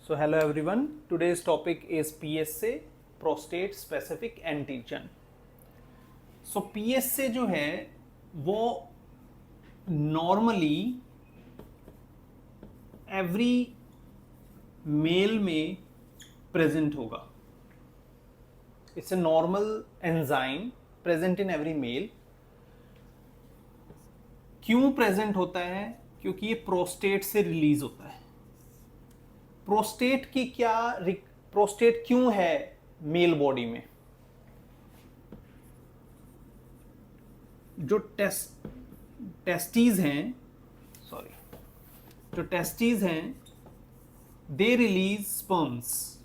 So hello everyone, today's topic is PSA, prostate specific antigen. So PSA जो है वो normally every male में present होगा. It's a normal enzyme present in every male. क्यों present होता है? क्योंकि ये प्रोस्टेट से रिलीज होता है. प्रोस्टेट क्यों है मेल बॉडी में? जो टेस्टीज हैं दे रिलीज स्पर्म्स.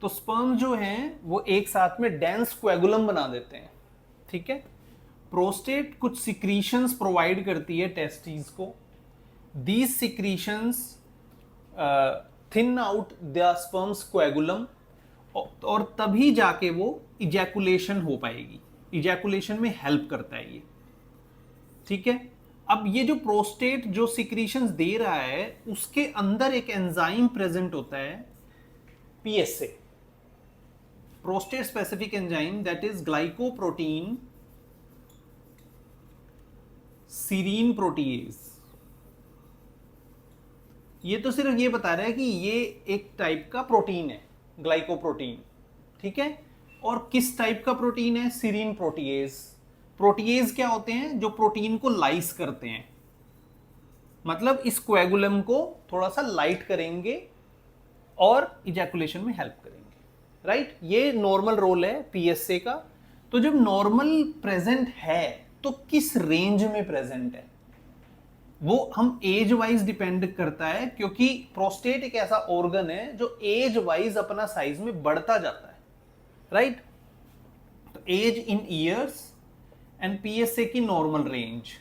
तो स्पर्म जो हैं वो एक साथ में डेंस कोएगुलम बना देते हैं. ठीक है. प्रोस्टेट कुछ सिक्रीशंस प्रोवाइड करती है टेस्टीज को. These secretions thin out the sperms कोएगुलम और तभी जाके वो इजैकुलेशन हो पाएगी. इजैकुलेशन में हेल्प करता है ये. ठीक है. अब ये जो प्रोस्टेट जो सिक्रीशंस दे रहा है उसके अंदर एक एंजाइम प्रेजेंट होता है PSA, prostate specific enzyme, that is glycoprotein serine protease. ये तो सिर्फ ये बता रहा है कि ये एक टाइप का प्रोटीन है, ग्लाइकोप्रोटीन. ठीक है. और किस टाइप का प्रोटीन है? Serine protease. प्रोटीएज क्या होते हैं? जो प्रोटीन को लाइस करते हैं. मतलब इस कोएगुलम को थोड़ा सा लाइट करेंगे और इजैकुलेशन में हेल्प करेंगे. राइट. ये नॉर्मल रोल है PSA का. तो जब नॉर्मल प्रेजेंट है तो किस रेंज में प्रेजेंट है वो हम एज वाइज डिपेंड करता है, क्योंकि प्रोस्टेट एक ऐसा ऑर्गन है जो एज वाइज अपना साइज में बढ़ता जाता है. राइट. तो age in years and PSA की नॉर्मल रेंज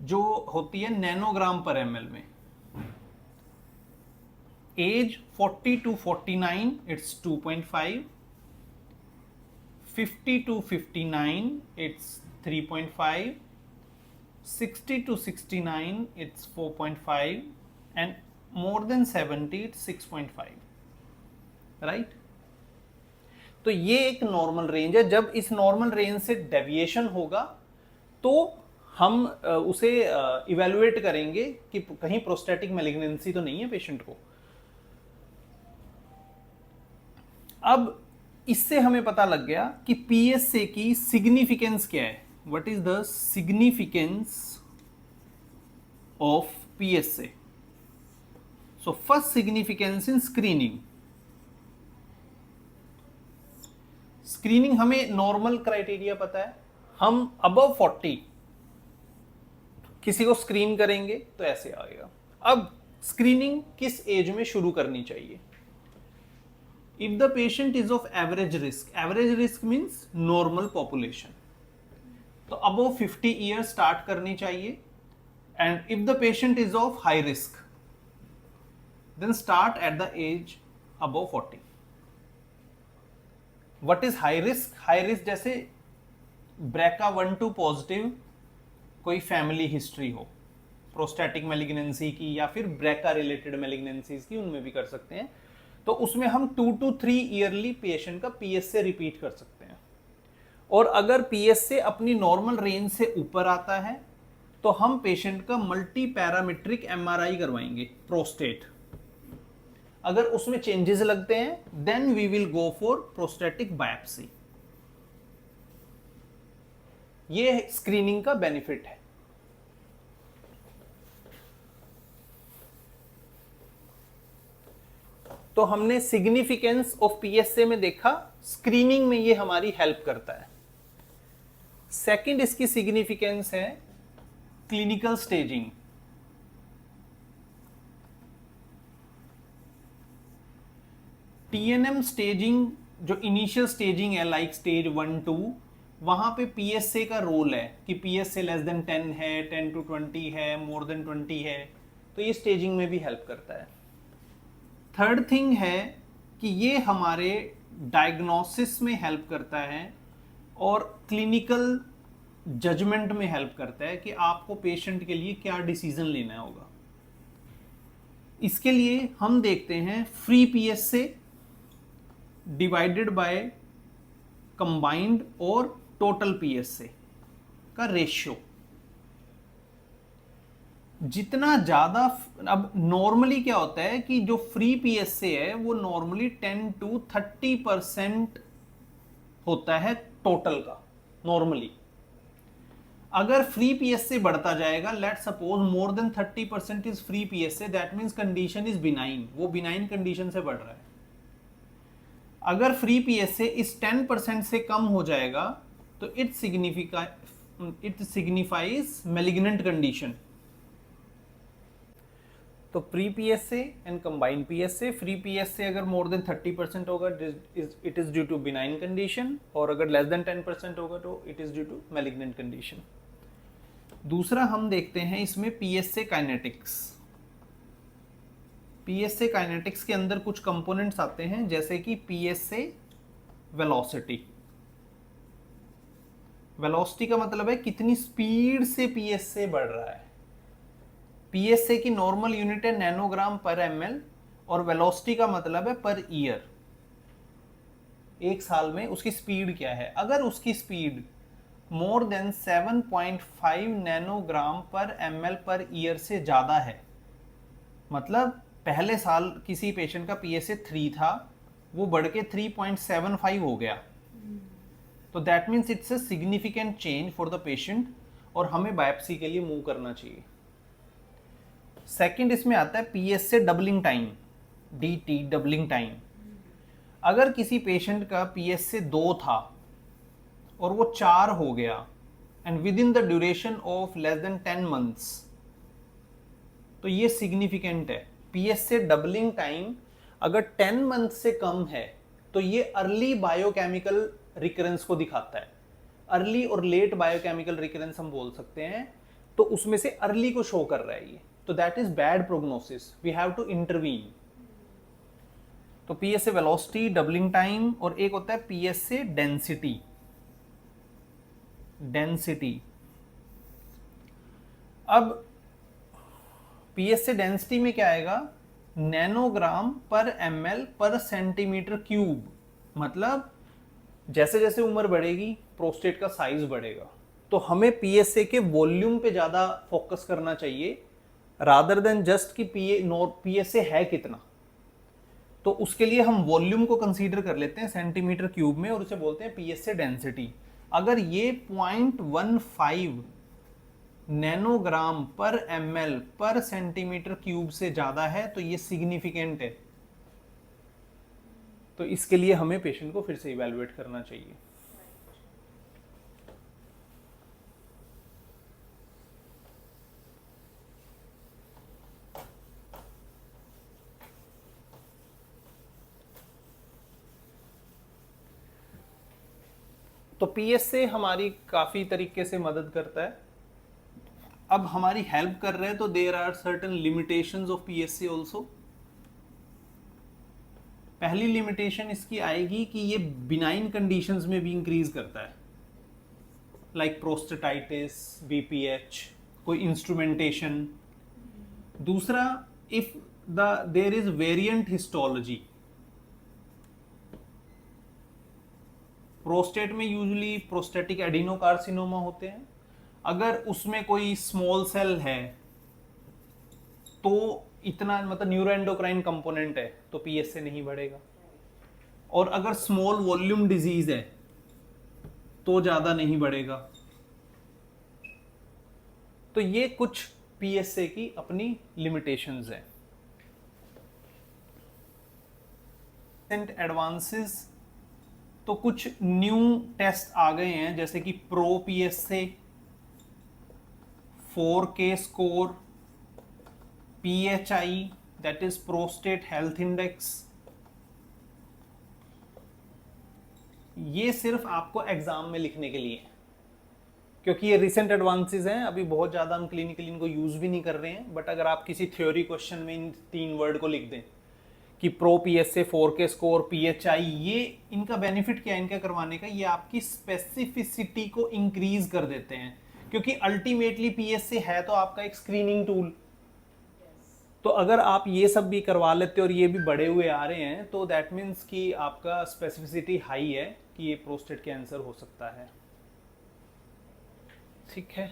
जो होती है नैनोग्राम पर ml में. Age 40 to 49 it's 2.5, 50 to 59 it's 3.5, 60 to 69 it's 4.5 and more than 70 it's 6.5. Right. तो ये एक नॉर्मल रेंज है. जब इस नॉर्मल रेंज से डेविएशन होगा तो हम उसे इवेलुएट करेंगे कि कहीं प्रोस्टेटिक मैलिग्नेंसी तो नहीं है पेशेंट को. अब इससे हमें पता लग गया कि PSA की सिग्निफिकेंस क्या है. What is the significance of PSA? So first significance in screening. Screening हमें नॉर्मल क्राइटेरिया पता है. हम अबव 40 किसी को स्क्रीन करेंगे तो ऐसे आएगा. अब स्क्रीनिंग किस एज में शुरू करनी चाहिए? If the patient is of average risk means normal population, तो अबव 50 ईयर्स स्टार्ट करनी चाहिए. And if the patient is of high risk then start at the age above 40. What is high risk? High risk जैसे BRCA1-2 positive कोई family history हो prostatic malignancy की या फिर BRCA related malignancies की, उनमें भी कर सकते हैं. तो उसमें हम 2 to 3 ईयरली पेशेंट का PSA रिपीट कर सकते हैं. और अगर PSA अपनी नॉर्मल रेंज से ऊपर आता है तो हम पेशेंट का मल्टी पैरामीट्रिक MRI करवाएंगे प्रोस्टेट. अगर उसमें चेंजेस लगते हैं then we will go for prostatic biopsy. ये स्क्रीनिंग का बेनिफिट है. तो हमने सिग्निफिकेंस ऑफ PSA में देखा, स्क्रीनिंग में ये हमारी हेल्प करता है. सेकंड इसकी सिग्निफिकेंस है क्लिनिकल स्टेजिंग. TNM स्टेजिंग जो इनिशियल स्टेजिंग है लाइक स्टेज 1-2, वहां पे PSA का रोल है कि PSA लेस देन 10 है, 10 to 20 है, मोर देन 20 है, तो ये स्टेजिंग में भी हेल्प करता है. थर्ड थिंग है कि ये हमारे डायग्नोसिस में हेल्प करता है और क्लिनिकल जजमेंट में हेल्प करता है कि आपको पेशेंट के लिए क्या डिसीजन लेना होगा. इसके लिए हम देखते हैं free PSA divided by combined और टोटल पीएसए का रेशियो। जितना ज्यादा, अब नॉर्मली क्या होता है कि जो फ्री पीएसए है वो नॉर्मली 10 to 30% होता है टोटल का नॉर्मली। अगर फ्री पीएसए बढ़ता जाएगा, let suppose more than 30% is free PSA, that means condition is benign, वो बिनाइन कंडीशन से बढ़ रहा है। अगर फ्री पीएसए इस 10% से कम हो जाएगा तो इट सिग्निफाइज मैलिग्नेंट कंडीशन। तो free PSA and combined PSA, free PSA अगर मोर देन 30% होगा it is due to benign condition, और अगर लेस देन 10% होगा तो it is due to malignant condition. दूसरा हम देखते हैं इसमें पीएसए काइनेटिक्स। पीएसए काइनेटिक्स के अंदर कुछ कंपोनेंट्स आते हैं जैसे कि पीएसए वेलोसिटी। वेलोसिटी का मतलब है कितनी स्पीड से पीएसए बढ़ रहा है। पीएसए की नॉर्मल यूनिट है नैनोग्राम पर एमएल, और वेलोसिटी का मतलब है पर ईयर, एक साल में उसकी स्पीड क्या है। अगर उसकी स्पीड मोर देन 7.5 नैनोग्राम पर एमएल पर ईयर से ज्यादा है, मतलब पहले साल किसी पेशेंट का पीएसए 3 था, वो बढ़ के 3.75 हो गया, तो that means it's a significant change for the patient और हमें बायोप्सी के लिए मूव करना चाहिए। सेकंड इसमें आता है PSA doubling time, DT doubling time. अगर किसी पेशेंट का पीएसए 2 था और वो 4 हो गया and with in the duration of less than 10 months, तो ये सिग्निफिकेंट है। पीएसए डबलिंग टाइम अगर 10 मंथ से कम है तो ये अर्ली बायोकेमिकल रिकरेंस को दिखाता है। अर्ली और लेट बायोकेमिकल रिकरेंस हम बोल सकते हैं, तो उसमें से अर्ली को शो कर रहा है ये, तो that is bad prognosis, we have to intervene. तो पीएसए वेलोसिटी, डबलिंग टाइम, और एक होता है पीएसए डेंसिटी। डेंसिटी, अब पीएसए डेंसिटी में क्या आएगा, नैनोग्राम पर एमएल पर सेंटीमीटर क्यूब। मतलब जैसे जैसे उम्र बढ़ेगी प्रोस्टेट का साइज बढ़ेगा, तो हमें पीएसए के वॉल्यूम पे ज्यादा फोकस करना चाहिए रादर देन जस्ट कि पीएसए है कितना। तो उसके लिए हम वॉल्यूम को कंसीडर कर लेते हैं सेंटीमीटर क्यूब में और उसे बोलते हैं पीएसए डेंसिटी। अगर ये 0.15 नैनोग्राम पर एमएल पर सेंटीमीटर क्यूब से ज्यादा है तो ये सिग्निफिकेंट है, तो इसके लिए हमें पेशेंट को फिर से इवैल्यूएट करना चाहिए। तो पीएसए हमारी काफी तरीके से मदद करता है। अब हमारी हेल्प कर रहे हैं तो there are certain limitations of PSA also. पहली लिमिटेशन इसकी आएगी कि ये बिनाइन कंडीशंस में भी इंक्रीज करता है, लाइक प्रोस्टेटाइटिस, बीपीएच, कोई इंस्ट्रूमेंटेशन। दूसरा, if there is variant histology. Prostate में यूजुअली प्रोस्टेटिक एडिनोकार्सिनोमा होते हैं, अगर उसमें कोई स्मॉल सेल है तो इतना, मतलब न्यूरोएंडोक्राइन कंपोनेंट है, तो पीएसए नहीं बढ़ेगा। और अगर स्मॉल वॉल्यूम डिजीज है तो ज्यादा नहीं बढ़ेगा। तो ये कुछ पीएसए की अपनी लिमिटेशंस हैं। एडवांसेस, तो कुछ न्यू टेस्ट आ गए हैं जैसे कि pro PSA, 4K score, PHI that is prostate health index. ये सिर्फ आपको एग्जाम में लिखने के लिए, क्योंकि ये रिसेंट एडवांसेस हैं, अभी बहुत ज्यादा हम क्लिनिकली इनको यूज भी नहीं कर रहे हैं। बट अगर आप किसी थ्योरी क्वेश्चन में इन 3 वर्ड को लिख दें कि pro PSA, 4K score, PHI, ये इनका बेनिफिट क्या है इनका करवाने का, ये आपकी स्पेसिफिसिटी को इंक्रीज कर देते हैं, क्योंकि अल्टीमेटली पीएसए है तो आपका एक स्क्रीनिंग टूल। तो अगर आप ये सब भी करवा लेते और ये भी बढ़े हुए आ रहे हैं तो दैट मीन्स कि आपका स्पेसिफिसिटी हाई है कि ये प्रोस्टेट कैंसर हो सकता है। ठीक है।